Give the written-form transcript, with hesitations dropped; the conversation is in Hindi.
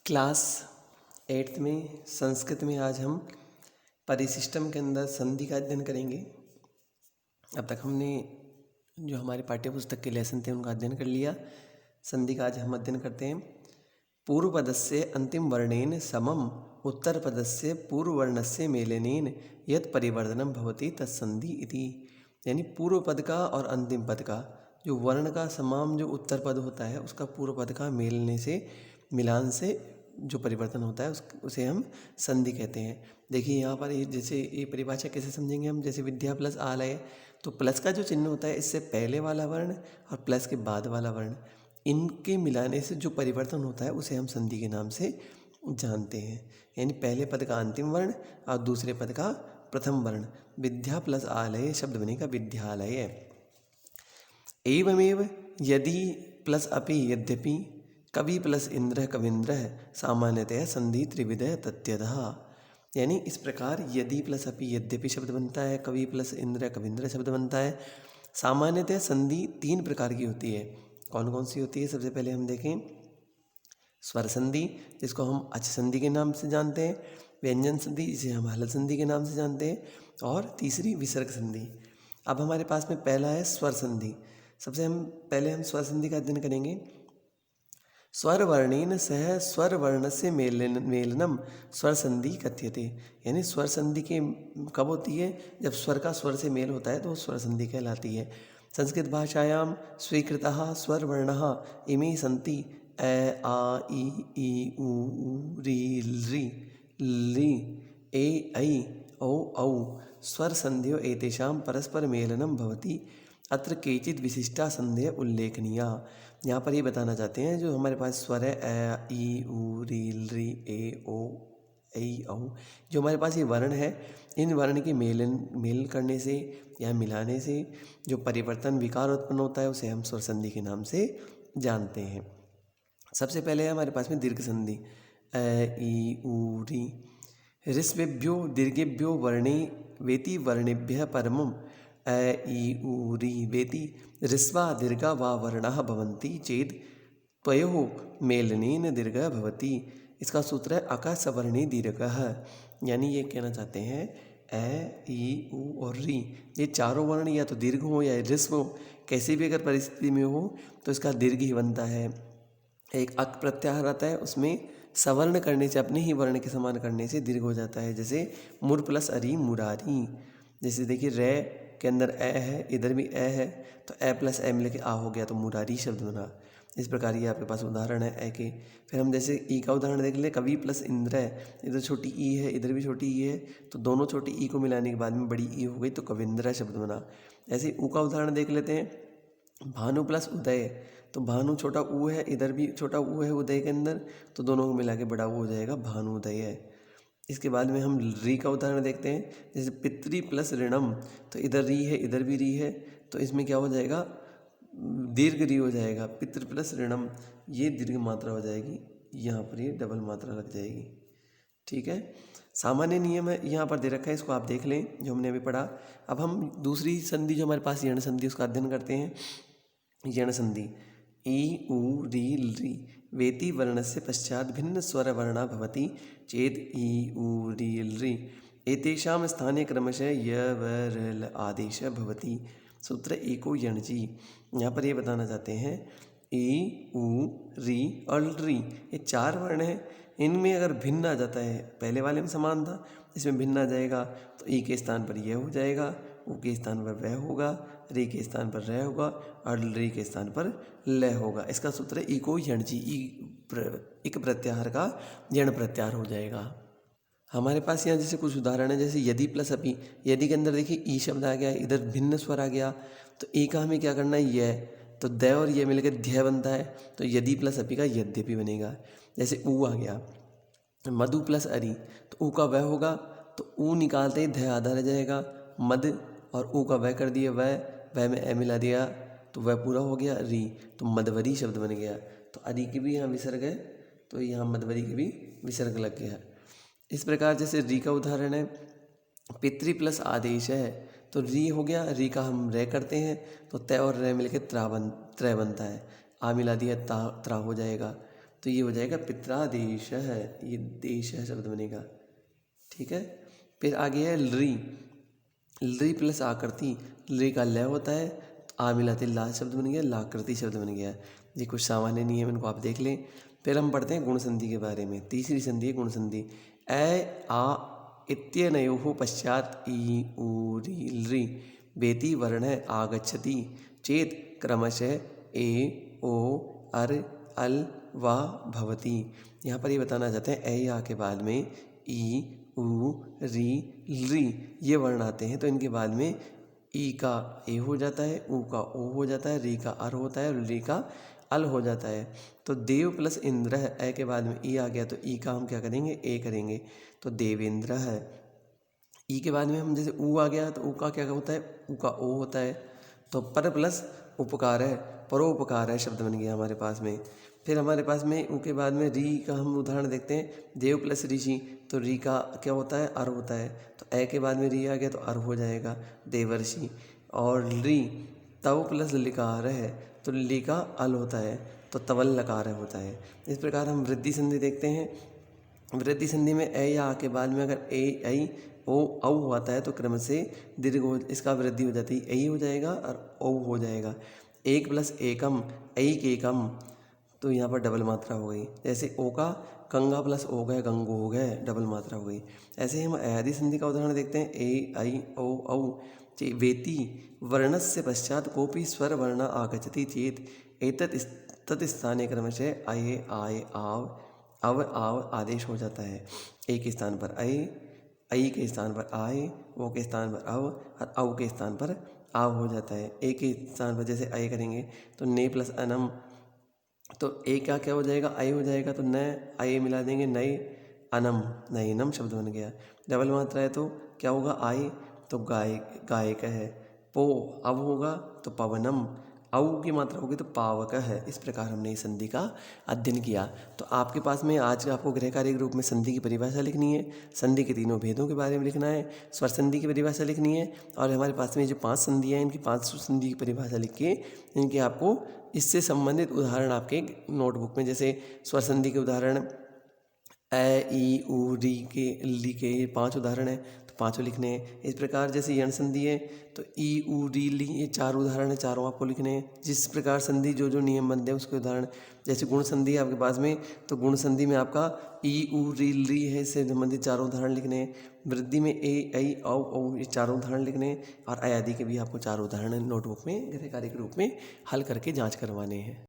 क्लास 8th में संस्कृत में आज हम परिशिष्टम के अंदर संधि का अध्ययन करेंगे। अब तक हमने जो हमारे पाठ्य पुस्तक के लेसन थे उनका अध्ययन कर लिया। संधि का आज हम अध्ययन करते हैं। पूर्व पदस्य अंतिम वर्णेन समम उत्तर पदस्य पूर्व वर्णस्य मेलनेन यत् परिवर्तनम भवति तत्संधि इति। यानी पूर्व पद का और अंतिम पद का जो वर्ण का समाम जो उत्तर पद होता है उसका पूर्व पद का मेलने से मिलान से जो परिवर्तन होता है उसे हम संधि कहते हैं। देखिए यहाँ पर जैसे ये परिभाषा कैसे समझेंगे हम, जैसे विद्या प्लस आलय, तो प्लस का जो चिन्ह होता है इससे पहले वाला वर्ण और प्लस के बाद वाला वर्ण, इनके मिलाने से जो परिवर्तन होता है उसे हम संधि के नाम से जानते हैं। यानी पहले पद का अंतिम वर्ण और दूसरे पद का प्रथम वर्ण। विद्या प्लस आलय शब्द बनेगा विद्यालय। एवमेव यदि प्लस अपि यद्यपि कवि प्लस इंद्र कवींद्र सामान्यतया संधि त्रिविधः तत्यतः। यानी इस प्रकार यदि प्लस अपि यद्यपि शब्द बनता है, कवि प्लस इंद्र कवींद्र शब्द बनता है। सामान्यतः संधि 3 प्रकार की होती है। कौन कौन सी होती है? सबसे पहले हम देखें स्वर संधि, जिसको हम अच संधि के नाम से जानते हैं। व्यंजन संधि, जिसे हम हलत संधि के नाम से जानते हैं। और तीसरी विसर्ग संधि। अब हमारे पास में पहला है स्वर संधि। सबसे पहले हम स्वर संधि का अध्ययन करेंगे। स्वर वर्णेन सह स्वर वर्ण से मेलनम स्वर संधि कथ्यते। यानी स्वर संधि के कब होती है? जब स्वर का स्वर से मेल होता है तो स्वर संधि कहलाती है। संस्कृत भाषायां स्वीकृतः स्वर वर्णः इमे सन्ति ए आ ई उ री ली ए ऐ औ औ स्वर संध्यो एतेषां परस्पर मेलनम भवति। अत्र केचित् विशिष्टा संध्या उल्लेखनीया। यहाँ पर ये बताना चाहते हैं जो हमारे पास स्वर है ए ई उ री ए ओ ऐ औ, जो हमारे पास ये वर्ण है, इन वर्ण के मेल करने से या मिलाने से जो परिवर्तन विकार उत्पन्न होता है उसे हम स्वर संधि के नाम से जानते हैं। सबसे पहले है हमारे पास में दीर्घ संधि। ए ई उ री ऋस्वेभ्यो दीर्घेभ्यो वर्णे वेति वर्णेभ्यः परमम् ए ई उ री वेति ऋस्वा दीर्घा वा वर्णाः भवन्ति चेत् त्वयोः मेलनेन दीर्घः भवति। इसका सूत्र है अका सवर्णे दीर्घः। यानी ये कहना चाहते हैं ए ई उ और री, ये चारों वर्ण या तो दीर्घ हो या ऋस्व हो, कैसी भी अगर परिस्थिति में हो तो इसका दीर्घ ही बनता है। एक अक प्रत्याहार आता है, उसमें सवर्ण करने से, अपने ही वर्ण के समान करने से दीर्घ हो जाता है। जैसे मुर प्लस अरी मुरारी। जैसे देखिए रे के अंदर ए है, इधर भी ए है, तो ए प्लस ए मिल के आ हो गया तो मुरारी शब्द बना। इस प्रकार ये आपके पास उदाहरण है ए के। फिर हम जैसे ई का उदाहरण देख लें। कवि प्लस इंद्र है, इधर छोटी ई है, इधर भी छोटी ई है, तो दोनों छोटी ई को मिलाने के बाद में बड़ी ई हो गई तो कविंद्र शब्द बना। ऐसे ऊ का उदाहरण देख लेते हैं। भानु प्लस उदय, तो भानु छोटा ऊ है, इधर भी छोटा ऊ है उदय के अंदर, तो दोनों को मिला के बड़ा ऊ हो जाएगा भानुदय है। इसके बाद में हम री का उदाहरण देखते हैं। जैसे पितृ प्लस ऋणम, तो इधर री है, इधर भी री है, तो इसमें क्या हो जाएगा? दीर्घ री हो जाएगा। पितृ प्लस ऋणम, ये दीर्घ मात्रा हो जाएगी, यहाँ पर ये डबल मात्रा लग जाएगी। ठीक है। सामान्य नियम है यहाँ पर दे रखा है, इसको आप देख लें जो हमने अभी पढ़ा। अब हम दूसरी संधि जो हमारे पास यण संधि, उसका अध्ययन करते हैं। यण संधि ई उ री वेति वर्णस्य पश्चात भिन्न स्वर वर्णा भवति चेत् ई उ री एतेषां स्थाने क्रमशः य व र आदेशः भवति। सूत्र एको यणजी। यहाँ पर ये बताना चाहते हैं ई उ री और री, ये 4 वर्ण हैं। इनमें अगर भिन्न आ जाता है, पहले वाले में समान था, इसमें भिन्न आ जाएगा तो ई के स्थान पर यह हो जाएगा, उ के स्थान पर वह होगा, री के स्थान पर रह होगा और री के स्थान पर ल होगा। इसका सूत्र है इको यणजी। इक प्रत्याहार का यण प्रत्याहार हो जाएगा। हमारे पास यहाँ जैसे कुछ उदाहरण है। जैसे यदि प्लस अपि, यदि के अंदर देखिए ई शब्द आ गया, इधर भिन्न स्वर आ गया, तो ई का हमें क्या करना है? यह, तो द और ये मिलकर ध्य बनता है, तो यदि प्लस अपि का यद्यपि बनेगा। जैसे ऊ आ गया, मधु प्लस अरि, तो ऊ का वह होगा, तो ऊ निकालते ही ध्य आधा रह जाएगा। मद और ऊ का वह कर दिया, वह में ए मिला दिया, तो वह पूरा हो गया री, तो मदवरी शब्द बन गया। तो अरि के भी यहाँ विसर्ग है, तो यहाँ मदवरी के भी विसर्ग लग गया। इस प्रकार जैसे री का उदाहरण है, पितृ प्लस आदेश है, तो री हो गया, री का हम रे करते हैं, तो तय और रे मिलकर त्रय बनता है। आ मिला दिया ता, त्रा हो जाएगा। तो ये हो जाएगा पित्रादेश है, ये देश है शब्द बनेगा। ठीक है, फिर आगे है लृ। लृ प्लस आकृति, लृ का लय होता है, आ मिलाते ला शब्द बन गया, लाकृति शब्द बन गया। ये कुछ सामान्य नियम इनको आप देख लें। फिर हम पढ़ते हैं गुण संधि के बारे में। तीसरी संधि है गुण संधि। ए आ इत्यनयोः पश्चात ई उ रि लृ वेति वर्ण आगच्छति चेत क्रमशः ए ओ अर अल वा भवति। यहाँ पर ये बताना चाहते हैं ए आ के बाद में ई उ री लृ ये वर्ण आते हैं तो इनके बाद में ई का ए हो जाता है, उ का ओ हो जाता है, री का अर होता है और लृ का अल हो जाता है। तो देव प्लस इंद्र है, ए के बाद में ई आ गया तो ई का हम क्या करेंगे, ए करेंगे, तो देवेंद्र है। ई के बाद में हम जैसे ऊ आ गया तो ऊ का क्या होता है, ऊ का ओ होता है। तो पर प्लस उपकार है, परोपकार है शब्द बन गया हमारे पास में। फिर हमारे पास में ऊ के बाद में री का हम उदाहरण देखते हैं, देव प्लस ऋषि, तो री का क्या होता है, अर होता है। तो ए के बाद में री आ गया तो अर हो जाएगा, देवर्षि। और री तव प्लस लिकार है, तो ली का अल होता है, तो तवल लकार होता है। इस प्रकार हम वृद्धि संधि देखते हैं। वृद्धि संधि में ए या आ के बाद में अगर ए ऐ ओ औ आता है तो क्रम से दीर्घ हो, इसका वृद्धि हो जाती है, ऐ हो जाएगा और औ हो जाएगा। एक प्लस एकम, ऐक एकम, तो यहाँ पर डबल मात्रा हो गई। जैसे ओ का कंगा प्लस ओ गए, गंगो हो गए, डबल मात्रा हो गई। ऐसे ही हम अयादि संधि का उदाहरण देखते हैं। ए ऐ ओ औ वेति वर्णस्य पश्चात कोपि स्वर वर्ण आगच्छति चेत एतत् तत्स्थाने क्रमशः अये आय आव अव आव आदेश हो जाता है। ए के स्थान पर अय, ऐ के स्थान पर आय, ओ के स्थान पर अव और औ के स्थान पर आव हो जाता है। ए के स्थान पर जैसे अय करेंगे तो ने प्लस अनम, तो ए का क्या हो जाएगा, अय हो जाएगा, तो न अय मिला देंगे, नए अनम, नयनम शब्द बन गया। डबल मात्रा है तो क्या होगा, आय, तो गाय गायक है। पो अब होगा तो पवनम, औ की मात्रा होगी तो पावक है। इस प्रकार हमने इस संधि का अध्ययन किया। तो आपके पास में आज आपको गृह कार्य के रूप में संधि की परिभाषा लिखनी है, संधि के तीनों भेदों के बारे में लिखना है, स्वर संधि की परिभाषा लिखनी है, और हमारे पास में जो 5 संधियाँ हैं इनकी 5 संधि की परिभाषा लिख के इनके आपको इससे संबंधित उदाहरण आपके नोटबुक में, जैसे स्वर संधि के उदाहरण ए ई उ री के ली के 5 उदाहरण हैं तो 5 लिखने हैं। इस प्रकार जैसे यण संधि है तो ई उ री ली, ये 4 उदाहरण है, चारों आपको लिखने हैं। जिस प्रकार संधि जो जो नियम बनते हैं उसके उदाहरण, जैसे गुण संधि है आपके पास में तो गुण संधि में आपका ई उ री ली है, इससे संबंधित 4 उदाहरण लिखने हैं। वृद्धि में ए ऐ औ ये 4 उदाहरण लिखने हैं, और अयादि के भी आपको 4 उदाहरण नोटबुक में गृह कार्य के रूप में हल करके जाँच करवाने हैं।